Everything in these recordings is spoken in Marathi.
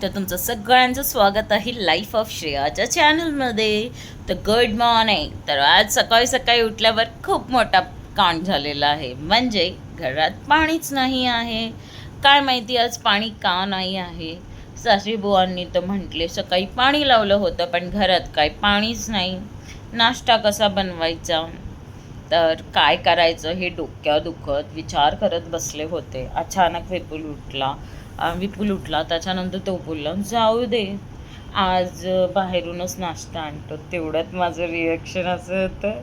तर तुमचं सगळ्यांचं स्वागत आहे लाईफ ऑफ श्रेयाच्या चॅनलमध्ये. तर गुड मॉर्निंग. तर आज सकाळी सकाळी उठल्यावर खूप मोठा कांड झालेला आहे, म्हणजे घरात पाणीच नाही आहे. काय माहिती आज पाणी का नाही आहे. सासरी बुवांनी तर म्हटले सकाळी पाणी लावलं होतं, पण घरात काय पाणीच नाही. नाश्ता कसा बनवायचा, तर काय करायचं हे डोक्यात दुखत विचार करत बसले होते. अचानक विपुल उठला. त्याच्यानंतर तो बोलला जाऊ दे, आज बाहेरूनच नाश्ता आणतो. तेवढ्यात माझं रिॲक्शन असं होतं.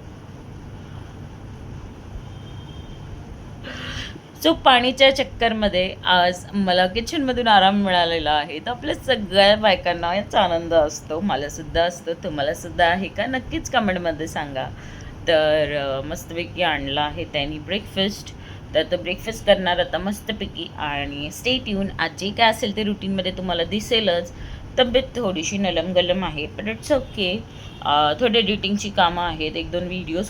सो पाणीच्या चक्करमध्ये आज मला किचनमधून आराम मिळालेला आहे. तर आपल्या सगळ्या बायकांना याचा आनंद असतो, मलासुद्धा असतो. तुम्हालासुद्धा आहे का? नक्कीच कमेंटमध्ये सांगा. तर मस्तपैकी आणला आहे त्यांनी ब्रेकफास्ट. तर ब्रेकफास्ट करणार आता मस्तपैकी. आणि स्टे ट्यून. आज जे काय असेल ते रुटीनमध्ये तुम्हाला दिसेलच. तब्येत थोडीशी नलम आहे, पण इट्स ओके. थोडे एडिटिंगची कामं आहेत, एक व्हिडिओ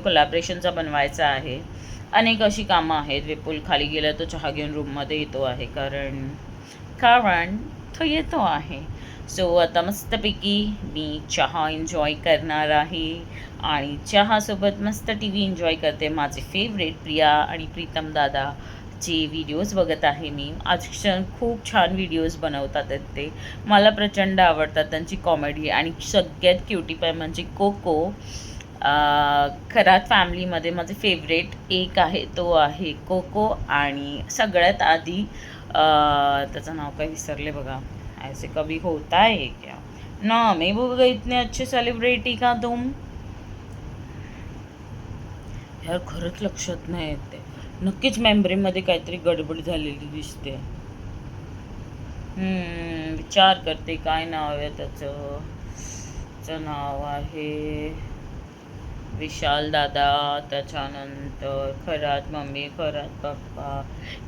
कोलॅबरेशनचा बनवायचा आहे. अनेक अशी कामं आहेत. विपुल खाली गेला तो चहा घेऊन रूममध्ये येतो आहे, कारण तो येतो आहे. सो आता मस्तपैकी मी चहा एन्जॉय करणार आहे आणि चहासोबत मस्त टी व्ही एन्जॉय करते. माझे फेवरेट प्रिया आणि प्रीतम दादाचे व्हिडिओज बघत आहे मी. आज खूप छान व्हिडिओज बनवतात ते, मला प्रचंड आवडतात त्यांची कॉमेडी. आणि सगळ्यात क्युटी पाय म्हणजे कोको. खरात फॅमिलीमध्ये माझे फेवरेट एक आहे, तो आहे कोको. आणि सगळ्यात आधी त्याचं नाव काय विसरले बघा. ऐसे कभी होता है क्या, नाम है वो इतने अच्छे सेलिब्रिटी का तुम. यार खरंच लक्षात नाही येते. नक्कीच मेमरीमध्ये काहीतरी गडबड झालेली दिसते. विचार करते काय नाव आहे त्याचं नाव आहे विशाल दादा. त्याच्यानंतर खरात मम्मी, खरात पप्पा,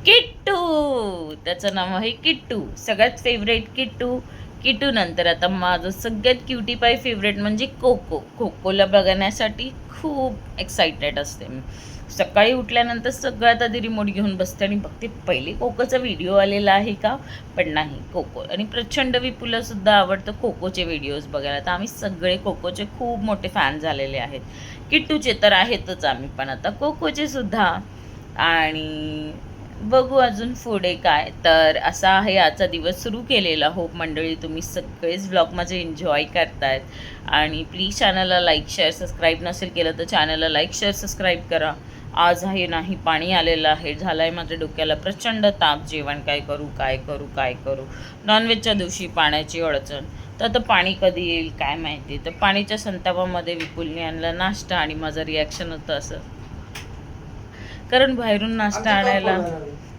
किट्टू. त्याचं नाव आहे किट्टू. सगळ्यात फेवरेट किट्टू नंतर आता माझं सगळ्यात क्युटी पाय फेवरेट म्हणजे कोकोला बघण्यासाठी खूप एक्साइटेड असते मी. सकाळी उठल्यानंतर सगळ्यात आधी रिमोट घेऊन बसते आणि बघते पहिले कोकोचा व्हिडिओ आलेला आहे का. पण नाही, कोको. आणि प्रचंड विपुलासुद्धा आवडतं कोकोचे व्हिडिओज बघायला. तर आम्ही सगळे कोकोचे खूप मोठे फॅन झालेले आहेत. किट्टूचे तर आहेतच आम्ही, पण आता कोकोचे सुद्धा. आणि बघू अजून पुढे काय. तर असा आहे आजचा दिवस सुरू केलेला. होप मंडळी तुम्ही सगळेच व्लॉग माझे एन्जॉय करतायत. आणि प्लीज चॅनलला लाईक शेअर सबस्क्राईब नसेल केलं तर चॅनलला लाईक शेअर सबस्क्राईब करा. आज आहे नाही पाणी आलेलं आहे. झालं आहे माझ्या डोक्याला प्रचंड ताप. जेवण काय करू. नॉनव्हेजच्या दिवशी पाण्याची अडचण. तर आता पाणी कधी येईल काय माहिती. तर पाणीच्या संतापामध्ये विपुलने आणला नाश्ता आणि माझं रिॲक्शन होतं असं, कारण बाहेरून नाश्ता आणायला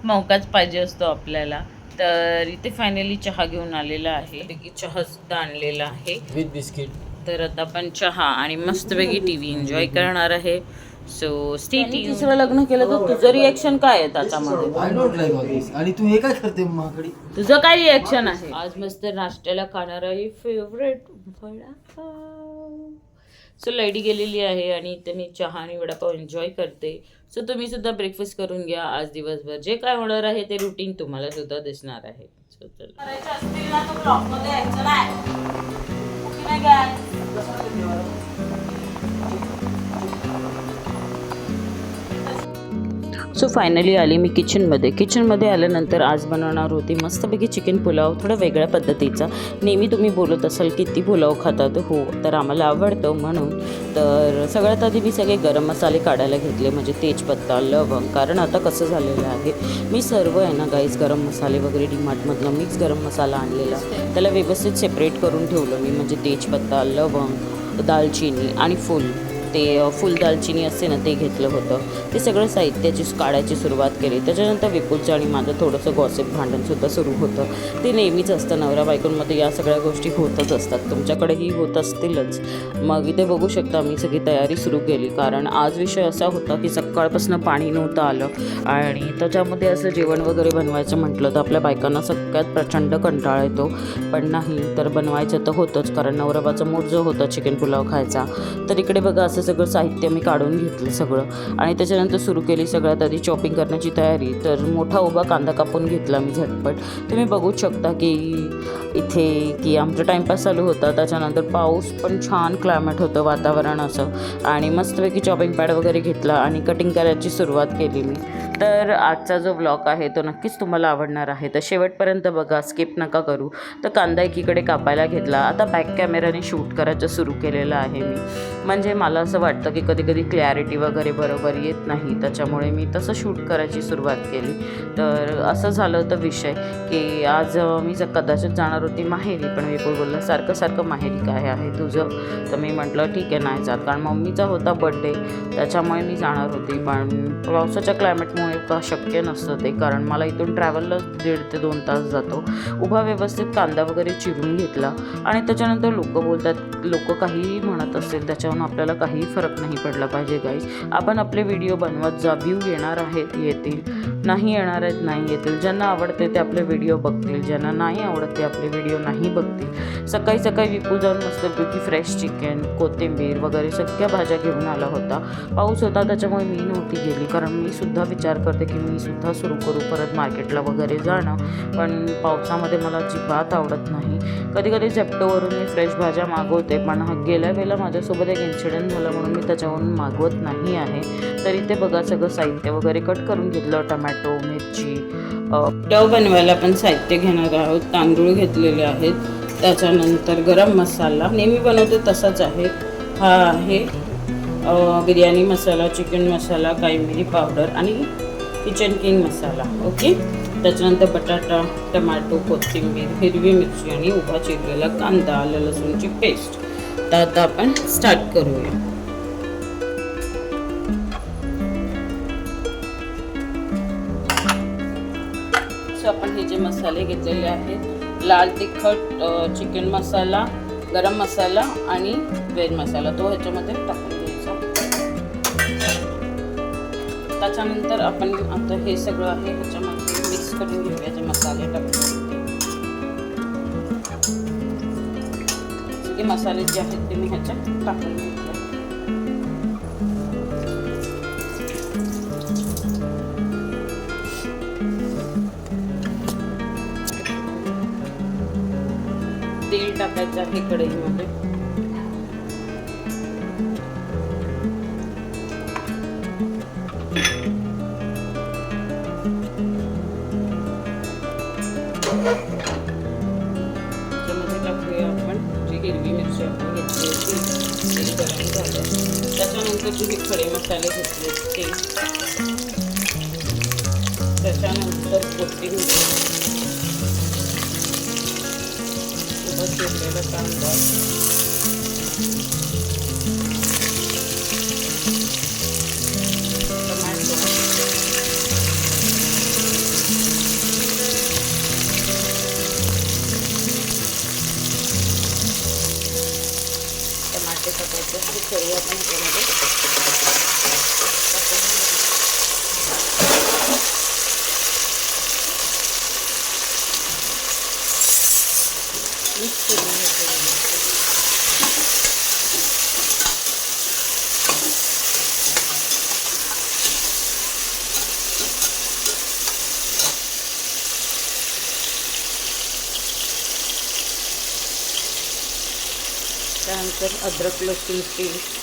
मौकाच पाहिजे असतो आपल्याला. तर इथे फायनली चहा घेऊन आलेला आहे. चहा सुद्धा आणलेला आहे विथ बिस्किट. तर आता आपण चहा आणि मस्तपैकी टी व्ही एन्जॉय करणार आहे. सो तिसरं लग्न केलं तर तुझं रिॲक्शन काय आहे त्याच्यामध्ये? आय डोंट लाईक ऑल दिस. आणि तू हे काय करते महाकडे? तुझं काय रिॲक्शन आहे? आज मस्त नाश्त्याला खाणार आहे फेवरेट वडापाव. सो लाईटी गेलेली आहे आणि इथे मी चहा आणि वडापाव एन्जॉय करते. सो तुम्ही सुद्धा ब्रेकफास्ट करून घ्या. आज दिवसभर जे काय होणार आहे ते रुटीन तुम्हाला सुद्धा दिसणार आहे. सो करायचं असतील ना तर ब्लॉगमध्ये यायचं नाही. सो फायनली आली मी किचनमध्ये आल्यानंतर आज बनवणार होती मस्तपैकी चिकन पुलाव, थोडा वेगळ्या पद्धतीचा. नेहमी तुम्ही बोलत असाल किती पुलाव खातात. हो, तर आम्हाला आवडतं म्हणून. तर सगळ्यात आधी मी सगळे गरम मसाले काढायला घेतले, म्हणजे तेजपत्ता, लवंग. कारण आता कसं झालेलं आहे, मी सर्व आहे ना गाईस गरम मसाले वगैरे डीमार्टमधनं मिक्स गरम मसाला आणलेला, त्याला व्यवस्थित सेपरेट करून ठेवलं मी. म्हणजे तेजपत्ता, लवंग, दालचिनी आणि फुल दालचिनी असते ना, ते घेतलं होतं. ते सगळं साहित्याची काढायची सुरुवात केली. त्याच्यानंतर विपुलचं आणि माझं थोडंसं गॉसिप भांडणसुद्धा सुरू होतं. ते नेहमीच असतं, नवरा बायकोंमध्ये या सगळ्या गोष्टी होतच असतात. तुमच्याकडेही होत असतीलच. मग इथे बघू शकता मी सगळी तयारी सुरू केली, कारण आज विषय असा होता की सकाळपासून पाणी नव्हतं आलं. आणि त्याच्यामध्ये असं जेवण वगैरे बनवायचं म्हटलं तर आपल्या बायकांना सगळ्यात प्रचंड कंटाळा येतो. पण नाही तर बनवायचं तर होतंच, कारण नवराबाचं मूड जो होता चिकन पुलाव खायचा. तर इकडे बघा असं कांद्याचं सगळं साहित्य मी काढून घेतलं सगळं आणि त्याच्यानंतर सुरू केली सगळ्यात आधी चॉपिंग करण्याची तयारी. तर मोठा उभा कांदा कापून घेतला मी झटपट. तुम्ही बघूच शकता की इथे की आमचा टाईमपास चालू होता. त्याच्यानंतर पाऊस पण छान क्लायमेट होतं, वातावरण असं, आणि मस्तपैकी चॉपिंग पॅड वगैरे घेतला आणि कटिंग करायची सुरुवात केली मी. तर आजचा जो ब्लॉग आहे तो नक्कीच तुम्हाला आवडणार आहे, तर शेवटपर्यंत बघा, स्किप नका करू. तर कांदा एकीकडे कापायला घेतला. आता बॅक कॅमेराने शूट करायचं सुरू केलेलं आहे मी. म्हणजे मला असं वाटतं की कधी कधी क्लॅरिटी वगैरे बरोबर येत नाही, त्याच्यामुळे मी तसं शूट करायची सुरुवात केली. तर असं झालं होतं विषय की आज मी कदाचित जाणार होती माहेरी, पण विपुल बोलला सारखं सारखं माहेरी काय आहे तुझं. तर मी म्हटलं ठीक आहे नाही जात, कारण मम्मीचा होता बड्डे, त्याच्यामुळे मी जाणार होती. पण पावसाच्या क्लायमेटमुळे का शक्य नसतं ते, कारण मला इथून ट्रॅव्हलला 1.5 ते 2 तास जातो. उभा व्यवस्थित कांदा वगैरे चिरून घेतला आणि त्याच्यानंतर लोक बोलतात, लोक काहीही म्हणत असेल त्याच्यावरून आपल्याला काही फरक नाही पडला पाहिजे गाईज. आपण आपले व्हिडिओ बनवत जा, व्ह्यू येणार आहेत येतील, नाही येणार आहेत नाही येतील. ज्यांना आवडते ते आपले व्हिडिओ बघतील, ज्यांना नाही आवडत ते आपले व्हिडिओ नाही बघतील. सकाळी सकाळी विपुल जाऊन मस्तपैकी फ्रेश चिकन, कोथिंबीर वगैरे सगळ्या भाज्या घेऊन आला होता. पाऊस होता त्याच्यामुळे मी नव्हती गेली, कारण मी सुद्धा विचार करते की मी सुद्धा सुरू करू परत मार्केटला वगैरे जाणं, पण पावसामध्ये मला अजिबात आवडत नाही. कधी कधी झेप्टोवरून मी फ्रेश भाज्या मागवते, पण गेल्या वेळेला माझ्यासोबत एक इन्सिडेंट झाला म्हणून मी त्याच्यावरून मागवत नाही आहे. तर इथे बघा सगळं साहित्य वगैरे कट करून घेतलं, टमॅटो, मिरची. डव बनवायला पण साहित्य घेणार आहोत. तांदूळ घेतलेले आहेत, त्याच्यानंतर गरम मसाला नेहमी बनवते तसाच आहे. हा आहे बिर्याणी मसाला, चिकन मसाला, काळी मिरी पावडर आणि किचन किंग मसाला. ओके. त्याच्यानंतर बटाटा, टमॅटो, कोथिंबीर, हिरवी मिरची आणि उभा चिरलेला कांदा, आलं लसूणची पेस्ट. तर आता आपण स्टार्ट करूया. सो आपण हे जे मसाले घेतलेले आहेत, लाल तिखट, चिकन मसाला, गरम मसाला आणि वेज मसाला, तो ह्याच्यामध्ये टाकून घ्यायचा. त्याच्यानंतर आपण आता हे सगळं आहे ह्याच्यामध्ये मिक्स करून घेऊया. जे मसाले टाकून सगळे मसाले जे आहेत ते मी ह्याच्यात टाकून घेतले. तेल टाकायचं आहे कढईमध्ये. त्यामध्ये टाकूया आपण जी हिरवी मिरची आपण घेतली होती, तेल गरम झालं. त्याच्यानंतर जे खडे मसाले घेतले ते, त्याच्यानंतर कोथिंबीर, उभा चिरलेला कांदा, टमॅटो, टमाटे टाकायचे. हे सर्व आपण ह्याच्यामध्ये मिक्स करून घ्यायचं. त्यानंतर अद्रक लसूण पेस्ट,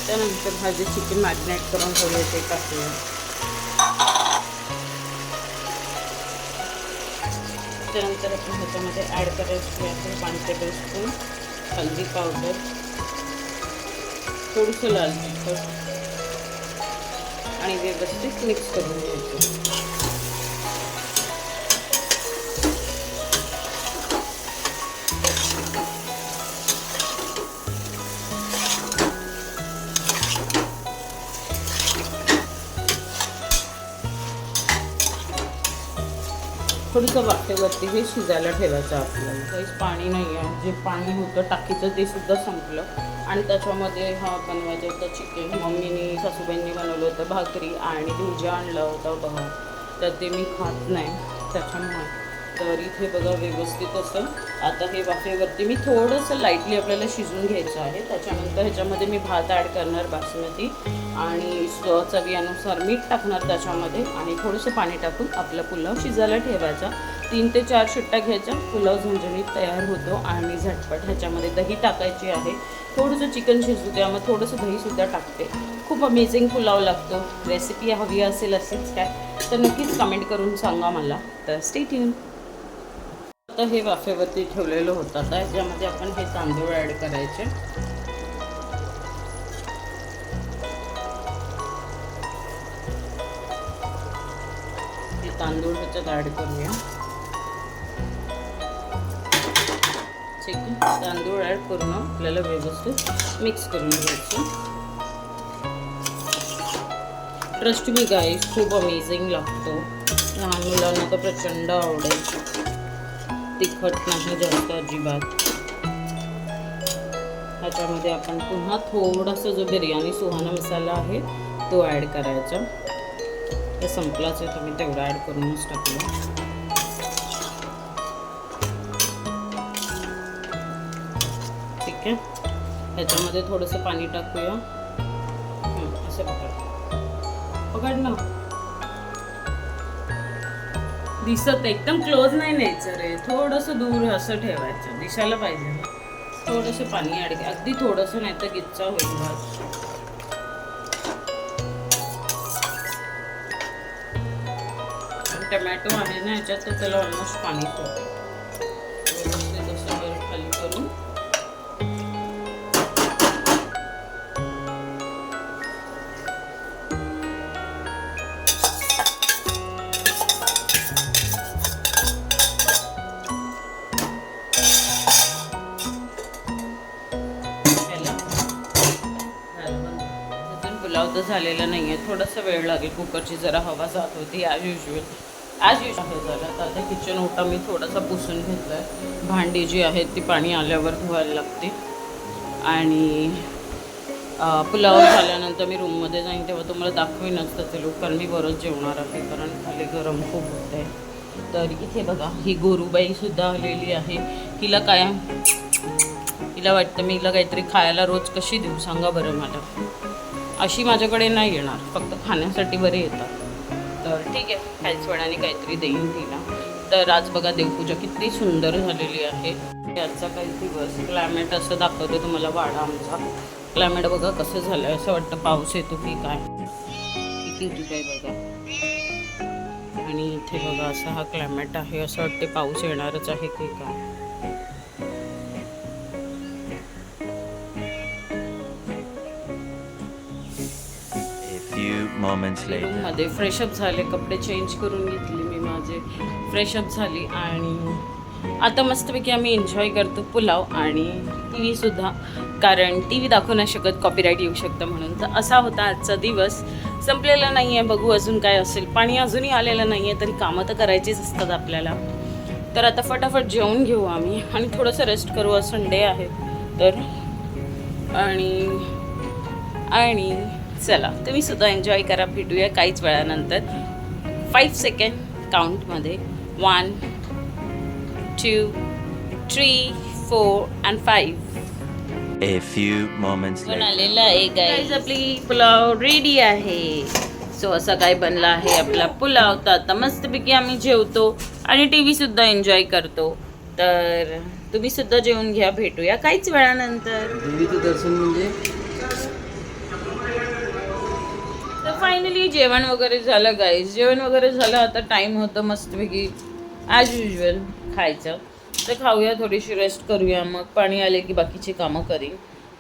त्यानंतर हा जे चिकन मॅरिनेट करून ठेवले ते टाकूया. त्यानंतर आपण ह्याच्यामध्ये ॲड करायची आहे 5 टेबलस्पून हळदी पावडर, थोडंसं लाल तिखट आणि व्यवस्थित मिक्स करून घ्यायचं. थोडंसं वाफेवरती हे शिजायला ठेवायचं आपल्याला. काहीच पाणी नाही आहे, जे पाणी होतं टाकीचं ते सुद्धा संपलं. आणि त्याच्यामध्ये हा बनवायचं होतं चिकन. मम्मीने सासूबाईंनी बनवलं होतं भाकरी आणि भुजिया आणलं होतं बघा, तर ते मी खात नाही त्याच्यामुळे. तर इथे बघा व्यवस्थित असं आता हे वाफेवरती मी थोडंसं लाईटली आपल्याला शिजवून घ्यायचं आहे. त्याच्यानंतर ह्याच्यामध्ये मी भात ॲड करणार बासमती आणि चवीनुसार मीठ टाकणार त्याच्यामध्ये आणि थोडंसं पाणी टाकून आपला पुलाव शिजायला ठेवायचा. 3 ते 4 शिट्ट्या घ्यायच्या, पुलाव झणझणीत तयार होतो आणि झटपट. ह्याच्यामध्ये दही टाकायची आहे, थोडंसं चिकन शिजू द्या, मग थोडंसं दहीसुद्धा टाकते. खूप अमेझिंग पुलाव लागतो. रेसिपी हवी असेल असेच काय तर नक्कीच कमेंट करून सांगा मला. तर स्टे ट्यून. आता हे वाफेवरती ठेवलेलं होतं. आता ह्याच्यामध्ये आपण हे तांदूळ ॲड करायचे. हे तांदूळ ह्याच्यात ॲड करूया. ठीक आहे, तांदूळ ॲड करून आपल्याला व्यवस्थित मिक्स करून घ्यायचं. ट्रस्ट मी गाईस, खूप अमेझिंग लागतो. लहान मुलांना तर प्रचंड आवडेल. तिखट नाही जास्त अजिबात. ह्याच्यामध्ये आपण पुन्हा थोडासा जो बिर्याणी सुहाना मसाला आहे तो ॲड करायचा. ते संपलाच आहे, तुम्ही तेवढा ॲड करूनच टाकलं. ठीक आहे, ह्याच्यामध्ये थोडंसं पाणी टाकूया. असं पकड ना, दिसत एकदम क्लोज नाही न्यायचं रे, थोडंसं दूर असं ठेवायचं, दिसायला पाहिजे. थोडंसं पाणी ॲड कर, अगदी थोडंसं, नाही तर गिच्चा होईल भात. टमॅटो आहे ना ह्याच्यात, तर त्याला ऑलमोस्ट पाणी सोडते. व्यवस्थित असं वर खाली करून पुलाव तर झालेला नाही आहे, थोडासा वेळ लागेल. कुकरची जरा हवा जात होती ॲज युजल झालं. तर आता किचन ओटा मी थोडासा पुसून घेतला आहे. भांडी जी आहेत ती पाणी आल्यावर धुवायला लागते. आणि पुलाव झाल्यानंतर मी रूममध्ये जाईन तेव्हा तुम्हाला दाखवेनच त्याचे लोक, कारण मी बरंच जेवणार आहे, कारण खाली गरम खूप होत आहे. तर इथे बघा ही गोरूबाईसुद्धा आलेली आहे. हिला वाटतं मी हिला काहीतरी खायला रोज कशी देऊ सांगा बरं मला. अशी माझ्याकडे नाही येणार, फक्त खाण्यासाठी बरे येतात. तर ठीक आहे, काहीच वेळाने काहीतरी देईन तिला. तर आज बघा देवपूजा किती सुंदर झालेली आहे. आजचा काही दिवस क्लायमेट असं दाखवते तुम्हाला वाडा आमचा. क्लायमेट बघा कसं झालं आहे, असं वाटतं पाऊस येतो की काय. किती काय बघा. आणि इथे बघा असा हा क्लायमेट आहे, असं वाटते पाऊस येणारच आहे की काय. रूममध्ये फ्रेशअप झाले, कपडे चेंज करून घेतले मी माझे, फ्रेशअप झाली आणि आता मस्तपैकी आम्ही एन्जॉय करतो पुलाव आणि टी व्हीसुद्धा, कारण टी व्ही दाखवू नाही शकत, कॉपीराईट येऊ शकतं म्हणून. तर असा होता आजचा दिवस. संपलेला नाही आहे, बघू अजून काय असेल. पाणी अजूनही आलेलं नाही आहे, तरी कामं तर करायचीच असतात आपल्याला. तर आता फटाफट जेवून घेऊ आम्ही आणि थोडंसं रेस्ट करू. आज संडे आहे तर. आणि चला तुम्ही सुद्धा एन्जॉय करा. भेटूया काहीच वेळानंतर. 5 second काउंटमध्ये 1 2 3 4 and 5. A few moments later. बनलेला आहे गाईज, आपली पुलाव रेडी आहे. सो असा काय बनला आहे आपला पुलाव. तर आता मस्तपैकी आम्ही जेवतो आणि टी व्हीसुद्धा एन्जॉय करतो. तर तुम्ही सुद्धा जेवून घ्या. भेटूया काहीच वेळानंतर. देवीचं दर्शन म्हणजे तर फायनली जेवण वगैरे झालं गाईज, जेवण वगैरे झालं. आता टाईम होतं मस्तपैकी ॲज युजल खायचं. तर खाऊया, थोडीशी रेस्ट करूया, मग पाणी आले की बाकीची कामं करीन.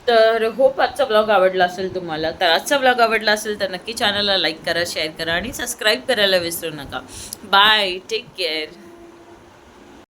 तर होप आजचा ब्लॉग आवडला असेल तुम्हाला. तर आजचा ब्लॉग आवडला असेल तर नक्की चॅनलला लाईक करा, शेअर करा आणि सबस्क्राईब करायला विसरू नका. Bye, take care.